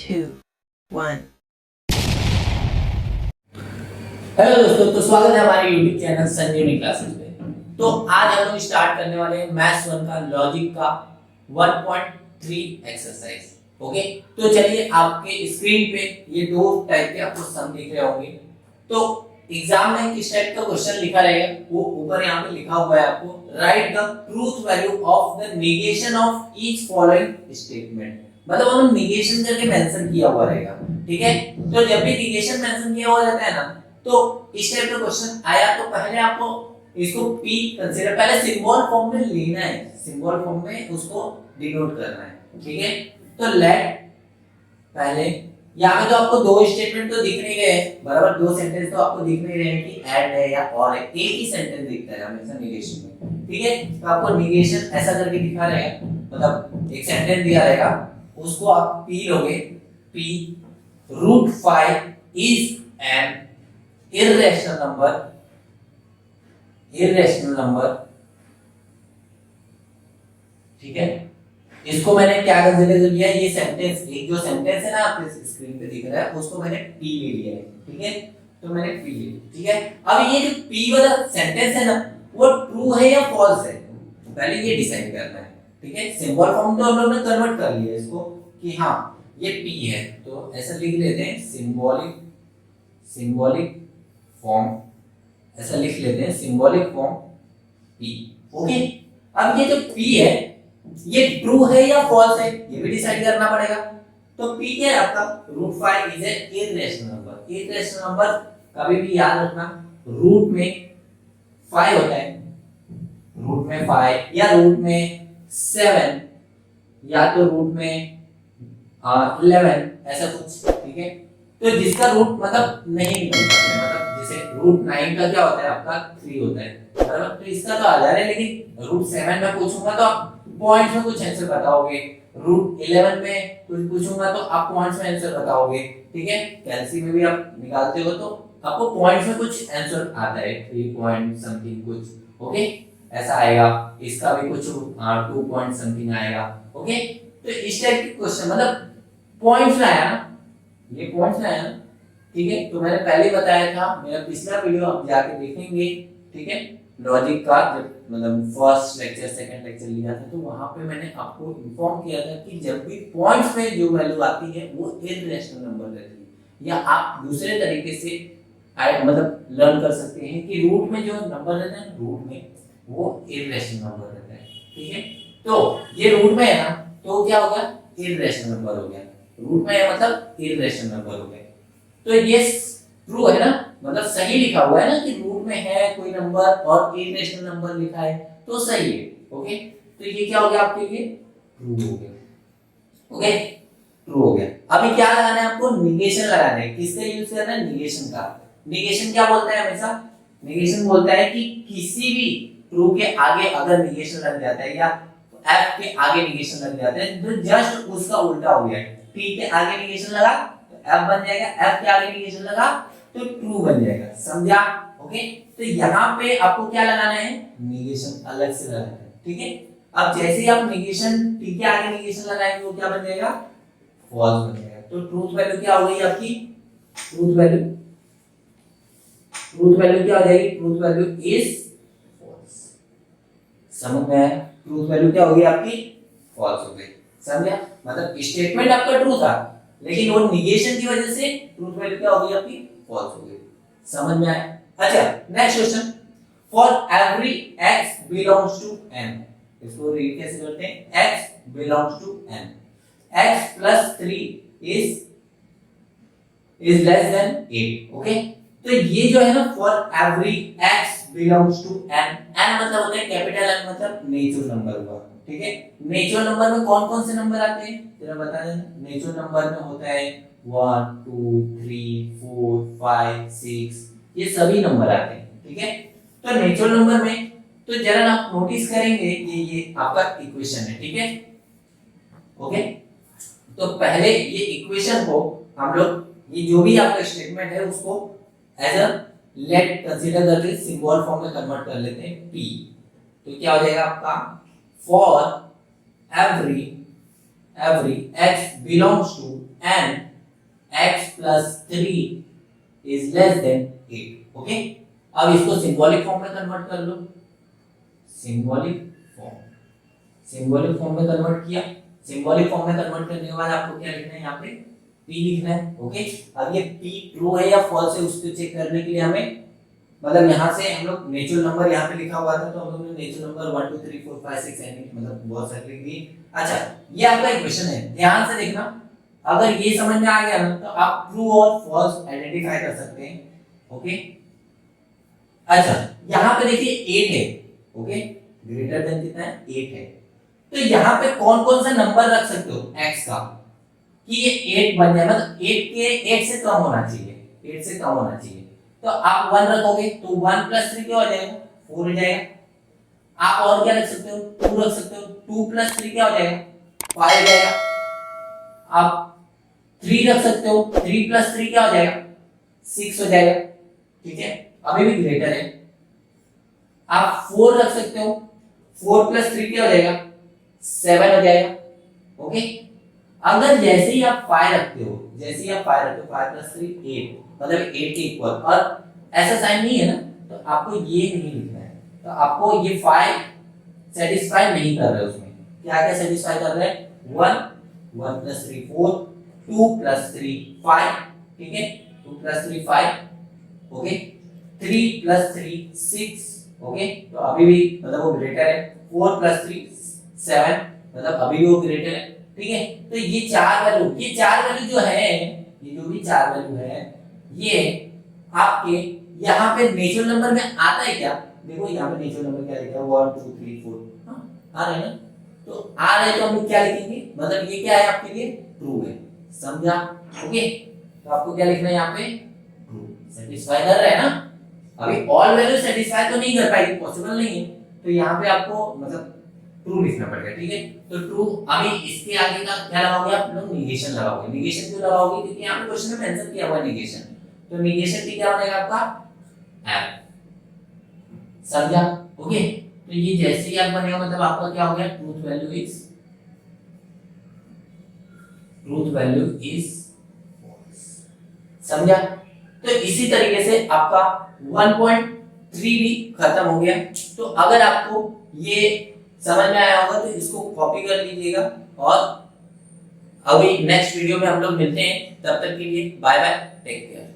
2, 1. Hello दोस्तों, तो स्वागत है हमारे YouTube चैनल संजीवनी क्लासेस पे। तो आज हम लोग स्टार्ट करने वाले हैं मैथ्स 1 का लॉजिक का 1.3 एक्सरसाइज। ओके, तो चलिए आपके स्क्रीन पे ये दो टाइप के आपको सम दिख रहे होंगे। तो एग्जाम में किस टाइप का क्वेश्चन लिखा रहेगा वो ऊपर यहाँ पे लिखा हुआ है आपको, right the truth value of the negation of each following statement. मतलब हम नेगेशन करके मेंशन किया हुआ रहेगा, ठीक है। तो जब भी नेगेशन मेंशन किया हुआ रहता है ना, तो इस टाइप का क्वेश्चन आया तो पहले आपको इसको P कंसीडर, पहले सिंबल फॉर्म में लेना है, सिंबल फॉर्म में उसको डिनोट करना है, ठीक है। तो लेट पहले यहाँ पे तो आपको दो स्टेटमेंट तो दिख नहीं रहे, बराबर, दो सेंटेंस तो आपको दिख नहीं रहे हैं कि ऐड है या और है, एक ही सेंटेंस दिखता है हमेशा नेगेशन में, ठीक है। तो आपको नेगेशन ऐसा करके दिखा रहेगा, मतलब एक सेंटेंस दिया रहेगा, उसको आप P लोगे, P √5 is an irrational number, ठीक है। इसको मैंने क्या कंसीडर कर लिया, ये सेंटेंस, एक जो सेंटेंस है ना आपके स्क्रीन पे दिख रहा है, उसको मैंने P ले लिया है, ठीक है। तो मैंने P ले लिया, ठीक है। अब ये जो P वाला सेंटेंस है ना, वो ट्रू है या फॉल्स है, तो पहले ये डिसाइड करना है, ठीक है। सिंबल फॉर्म तो हम लोग ने कन्वर्ट कर लिया इसको कि हाँ ये P है, तो ऐसा लिख लेते हैं, सिंबॉलिक फॉर्म, ऐसा लिख लेते हैं, सिंबॉलिक फॉर्म P, ओके। अब ये जो P है ये ट्रू है या फॉल्स है, ये भी डिसाइड करना पड़ेगा। तो P क्या है आपका, √5 is a irrational number. Irrational number कभी भी याद रखना, रूट में 5 होता है, रूट में 5 या रूट में 7 या तो रूट में 11, ऐसा कुछ, ठीक है। तो जिसका रूट मतलब नहीं निकल पाता है, मतलब जैसे √9 का क्या होता है आपका 3 होता है, बराबर, तो इसका तो आ जा रहा है, लेकिन √7 में पूछूंगा तो आप पॉइंट्स में कुछ आंसर बताओगे, √11 में कुछ पूछूंगा तो आप पॉइंट्स में आंसर बताओगे, ठीक है। कैलसी में भी आप निकालते हो तो आपको पॉइंट्स में कुछ आंसर आता है, 3 पॉइंट समथिंग कुछ, ओके, ऐसा आएगा। इसका भी कुछ 2 पॉइंट समथिंग आएगा, ओके। तो इस टाइप के क्वेश्चन, मतलब पॉइंट्स में आया ना, ये पॉइंट्स में आया ना, ठीक है। तो मैंने पहले बताया था, मेरा पिछला वीडियो आप जाके देखेंगे, ठीक है, लॉजिक का जब मतलब फर्स्ट लेक्चर सेकंड लेक्चर लिया था, तो वहां पे मैंने आपको इन्फॉर्म किया था कि जब भी पॉइंट्स में जो वैल्यू आती है वो इरेशनल नंबर रहती है, या आप दूसरे तरीके से मतलब लर्न कर सकते हैं कि रूट में जो नंबर रहता है, रूट में वो इरेशनल नंबर रहता है, ठीक है। तो ये रूट में है ना, तो क्या हो गया, इरेशनल नंबर हो गया, रूट में है मतलब इरेशनल नंबर हो गया। तो ये ट्रू है ना, मतलब सही लिखा हुआ है ना कि रूट में है कोई नंबर और इरेशनल नंबर लिखा है, तो सही है, ओके। तो ये क्या हो गया आपके लिए, ट्रू हो गया, ओके, ट्रू हो गया। अभी क्या लगाना है आपको, निगेशन लगाना है। किसका यूज करना है, निगेशन का। निगेशन क्या बोलता है हमेशा, निगेशन बोलता है कि किसी भी ट्रू के आगे अगर निगेशन लग जाता है या एफ के आगे निगेशन लग जाता है, तो जस्ट उसका उल्टा हो गया, टी के आगे निगेशन लगा तो एफ बन जाएगा, एफ के आगे निगेशन लगा तो ट्रू बन जाएगा, समझा, ओके। तो यहाँ पे आपको क्या लगाना है, निगेशन अलग से लगाना है, ठीक है। अब जैसे ही आप निगेशन टी के आगे निगेशन लगाएंगे वो क्या बन जाएगा, फॉल्स बन जाएगा। तो ट्रूथ वैल्यू क्या हो गई आपकी, ट्रूथ वैल्यू क्या हो जाएगी, ट्रूथ वैल्यू इज फॉल्स। समझ में आया, ट्रूथ वैल्यू क्या होगी आपकी, फॉल्स हो गई, समझा। मतलब स्टेटमेंट आपका ट्रू था, लेकिन वो निगेशन की वजह से ट्रूथ वैल्यू क्या होगी आपकी, फॉल्स हो गई, समझ में आया। अच्छा, next question, for every x belongs to n, इसको रीड कैसे करते हैं, x belongs to n, x plus 3 is less than 8, okay. तो ये जो है ना, for every x belongs to n, n मतलब होता है कैपिटल N, मतलब नेचुरल नंबर हुआ, ठीक है। नेचुरल नंबर में कौन कौन से नंबर आते हैं जरा बता देना। नेचुरल नंबर में होता है 1 2 3 4 5 6, ये सभी नंबर आते हैं, ठीक है। तो नेचुरल नंबर में तो जरा आप नोटिस करेंगे कि ये आपका इक्वेशन है, ठीक है, ओके। तो पहले ये इक्वेशन को हम लोग, ये जो भी आपका स्टेटमेंट है उसको एज अ लेट कंसीडर करके सिंबल फॉर्म में कन्वर्ट कर लेते हैं, p। तो क्या हो जाएगा आपका, for every every x belongs to n x plus 3 is less than 8. Okay, अब इसको सिंबॉलिक फॉर्म में कन्वर्ट कर लो। सिंबॉलिक फॉर्म में कन्वर्ट किया। सिंबॉलिक फॉर्म में कन्वर्ट करने के बाद आपको क्या लिखना है, यहाँ पे p लिखना है। ओके, अब ये p ट्रू है या फॉल्स है उसको चेक करने के लिए हमें, मतलब यहाँ से हम लोग नेचुरल नंबर यहाँ पे लिखा हुआ था तो हम लोग ने नेचुरल नंबर 1 2 3 4 5 6 7 मतलब बहुत सारे लिख दिए। अच्छा, ये आपका इक्वेशन है, ध्यान से देखना। अगर ये समझ में आ गया ना तो आप ट्रू और फॉल्स आइडेंटिफाई कर सकते हैं। ओके, अच्छा यहाँ पे देखिए 8 है। ओके, ग्रेटर देन कितना है, 8 है। तो यहाँ पे कौन कौन सा नंबर रख सकते हो x का कि ये 8 बन जाए, मतलब 8 के 8 से कम होना चाहिए, 8 से कम होना चाहिए। तो आप 1 रखोगे तो 1 प्लस 3 क्या हो जाएगा, 4 हो जाएगा। आप और क्या रख सकते हो, 2 रख सकते हो, 2 प्लस 3 क्या हो जाएगा, 5 हो जाएगा। आप 3 रख सकते हो, 3 प्लस 3 क्या हो जाएगा, 6 हो जाएगा। ठीक है, अभी भी ग्रेटर है। आप 4 रख सकते हो, 4 प्लस 3 क्या हो जाएगा, 7 हो जाएगा। ओके, अगर जैसे ही आप 5 रखते हो, 5 प्लस 3 8 मतलब 8 के इक्वल, और ऐसा साइन नहीं है ना तो आपको ये नहीं लिखना है। तो आपको ये 5 सेटिस्फाई नहीं कर रहे, उसमें क्या क्या सेटिस्फाई कर रहे हैं, 1 प्लस 3 4, 2 प्लस 3 5, ठीक है, 2 प्लस 3 5, ओके, 3 प्लस 3 6, ओके, तो अभी भी मतलब वो ग्रेटर है। 4 प्लस 3 7 मतलब अभी भी वो ग्रेटर है। ठीक है, तो ये चार वैल्यू जो है, ये जो भी चार वैल्यू है, ये आपके यहाँ पे नेचुरल नंबर में आता है क्या, देखो यहाँ पे नेचुरल नंबर क्या लिखा है, 1 2 3 4 आ रहे हैं ना, तो आ रहे तो हम लोग क्या लिखेंगे, मतलब ये क्या है आपके लिए, ट्रू है। समझा? ओके, तो आपको क्या लिखना है यहाँ पे, ट्रू। सेटिस्फाई कर रहा है ना, अभी ऑल वैल्यू सेटिस्फाई तो नहीं कर पाएगी, पॉसिबल नहीं है, तो यहाँ पे आपको मतलब ट्रू लिखना पड़ेगा। ठीक है, तो ट्रू। अभी इसके आगे का क्या लगाओगे आप लोग, निगेशन लगाओगे। निगेशन क्यों लगाओगे, क्योंकि यहाँ पे क्वेश्चन में मेंशन किया हुआ है निगेशन, तो निगेशन की क्या बनेगा आपका, एफ। समझा? ओके, तो ये जैसे ही आप बनेगा मतलब आपका क्या हो गया, ट्रूथ वैल्यू इज फॉल्स। समझा? तो इसी तरीके से आपका 1.3 भी खत्म हो गया। तो अगर आपको ये समझ में आया होगा तो इसको कॉपी कर लीजिएगा, और अभी नेक्स्ट वीडियो में हम लोग मिलते हैं। तब तक के लिए बाय बाय, टेक केयर।